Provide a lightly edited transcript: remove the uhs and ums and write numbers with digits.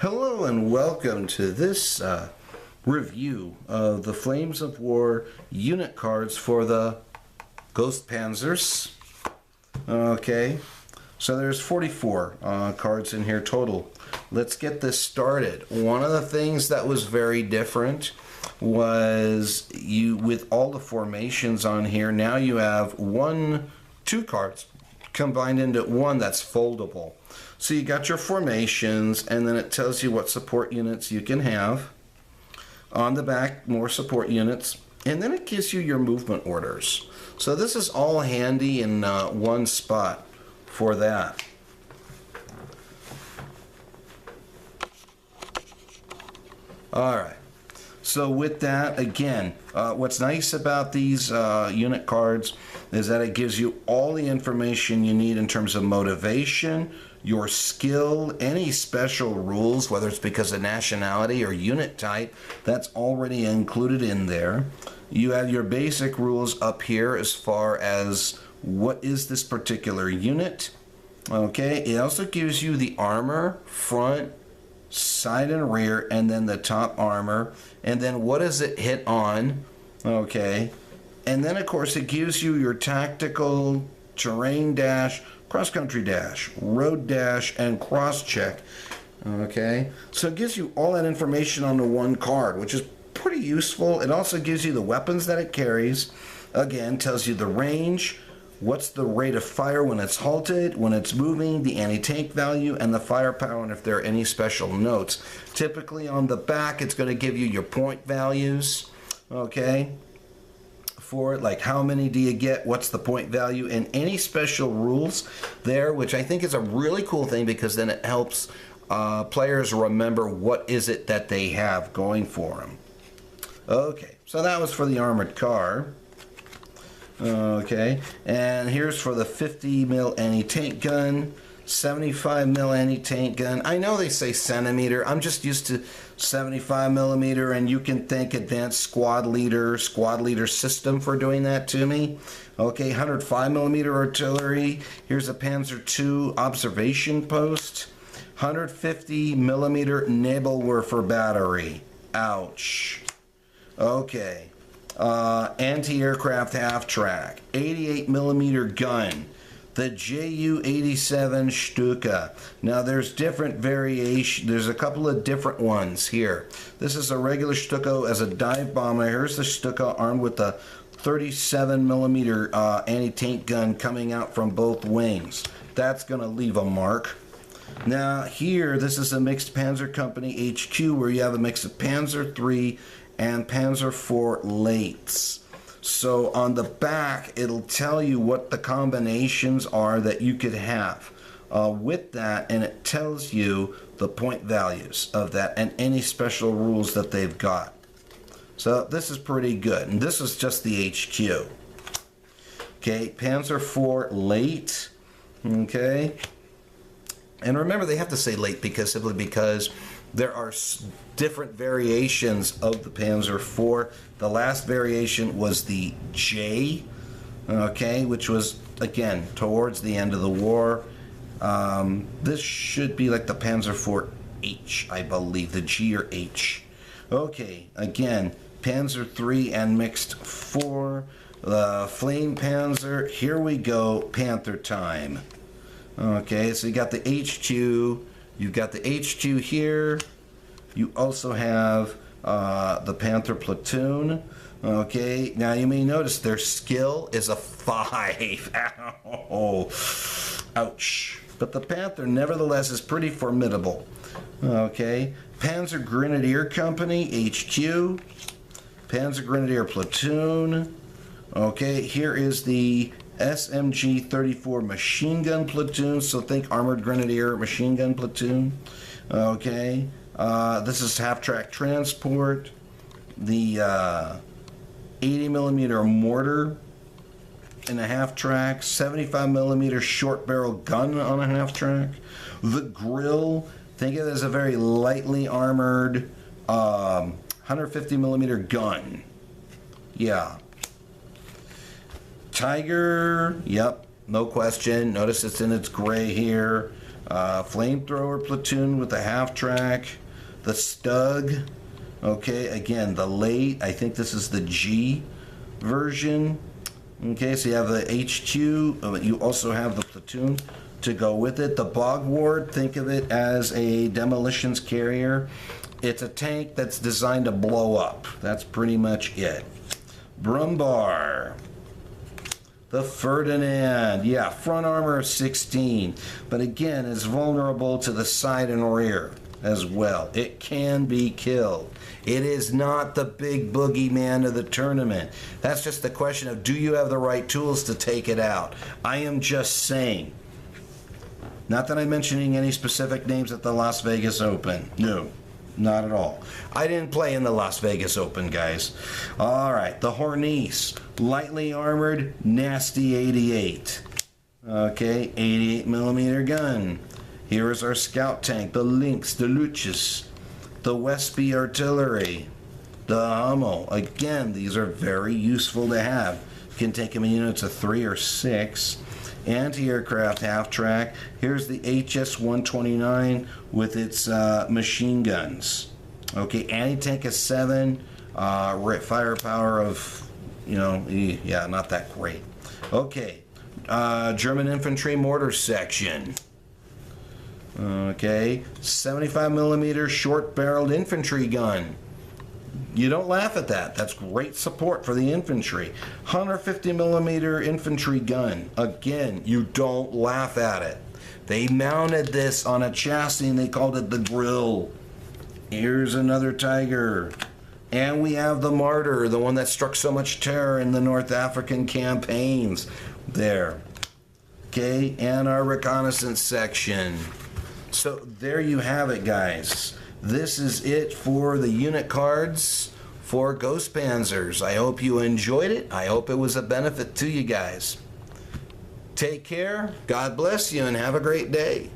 Hello and welcome to this review of the Flames of War unit cards for the Ghost Panzers. Okay, so there's 44 cards in here total. Let's get this started. One of the things that was very different was with all the formations on here, now you have two cards combined into one that's foldable. So you got your formations, and then it tells you what support units you can have. On the back, more support units, and then it gives you your movement orders. So this is all handy in one spot for that. All right. So with that, again, what's nice about these unit cards is that it gives you all the information you need in terms of motivation, your skill, any special rules, whether it's because of nationality or unit type, that's already included in there. You have your basic rules up here as far as what is this particular unit. Okay, it also gives you the armor, front, side and rear, and then the top armor, and then what does it hit on. Okay, and then of course it gives you your tactical, terrain dash, cross-country dash, road dash, and cross-check. Okay, so it gives you all that information on the one card, which is pretty useful. It also gives you the weapons that it carries. Again, tells you the range, what's the rate of fire when it's halted, when it's moving, the anti-tank value, and the firepower, and if there are any special notes. Typically on the back, it's going to give you your point values, okay, for it, like how many do you get, what's the point value, and any special rules there, which I think is a really cool thing because then it helps players remember what is it that they have going for them. Okay, so that was for the armored car. Okay, and here's for the 50 mil anti-tank gun, 75 mil anti-tank gun. I know they say centimeter. I'm just used to 75 millimeter, and you can thank advanced squad leader system for doing that to me. Okay, 105 millimeter artillery. Here's a Panzer II observation post. 150 millimeter Nebelwerfer battery. Ouch. Okay. Anti-aircraft half-track, 88 millimeter gun, the Ju-87 Stuka. Now there's different variation. There's a couple of different ones here. This is a regular Stuka as a dive bomber. Here's the Stuka armed with a 37 millimeter anti-tank gun coming out from both wings. That's going to leave a mark. Now here, this is a mixed Panzer Company HQ where you have a mix of Panzer III and Panzer IV Lates. So on the back, it'll tell you what the combinations are that you could have with that, and it tells you the point values of that and any special rules that they've got. So this is pretty good, and this is just the HQ. Okay, Panzer IV Late. Okay, and remember they have to say late simply because there are different variations of the Panzer IV. The last variation was the J, okay, which was, again, towards the end of the war. This should be like the Panzer IV H, I believe, the G or H. Okay, again, Panzer III and mixed 4, the Flame Panzer. Here we go, Panther time. Okay, so you got the HQ. You've got the HQ here. You also have the Panther Platoon. Okay, now you may notice their skill is a 5. Ow. Ouch. But the Panther, nevertheless, is pretty formidable. Okay, Panzer Grenadier Company, HQ. Panzer Grenadier Platoon. Okay, here is the SMG 34 Machine Gun Platoon, so think Armored Grenadier Machine Gun Platoon. Okay, this is half-track transport, the 80 millimeter mortar in a half-track, 75 millimeter short barrel gun on a half-track. The grill, think of it as a very lightly armored 150 millimeter gun. Yeah. Tiger, yep, no question. Notice it's in its gray here. Flamethrower platoon with the half-track. The Stug. Okay, again, the late. I think this is the G version. Okay, so you have the HQ. You also have the platoon to go with it. The Bogward, think of it as a demolitions carrier. It's a tank that's designed to blow up. That's pretty much it. Brumbar. The Ferdinand. Yeah, front armor of 16. But again, it's vulnerable to the side and rear as well. It can be killed. It is not the big boogeyman of the tournament. That's just the question of, do you have the right tools to take it out? I am just saying. Not that I'm mentioning any specific names at the Las Vegas Open. No, not at all. I didn't play in the Las Vegas Open, guys. All right, the Hornice. Lightly armored, nasty 88. Okay, 88 millimeter gun. Here is our scout tank, the Lynx, the Luchas, the Westby artillery, the Hummel. Again, these are very useful to have. You can take them in units of 3 or 6. Anti-aircraft half-track. Here's the HS-129 with its machine guns. Okay, anti-tank is 7. Firepower of, yeah, not that great. Okay, German infantry mortar section. Okay, 75 millimeter short-barreled infantry gun. You don't laugh at that. That's great support for the infantry. 150 millimeter infantry gun. Again, you don't laugh at it. They mounted this on a chassis and they called it the grill. Here's another Tiger. And we have the Mortar, the one that struck so much terror in the North African campaigns. There. Okay, and our reconnaissance section. So there you have it, guys. This is it for the unit cards for Ghost Panzers. I hope you enjoyed it. I hope it was a benefit to you guys. Take care, God bless you, and have a great day.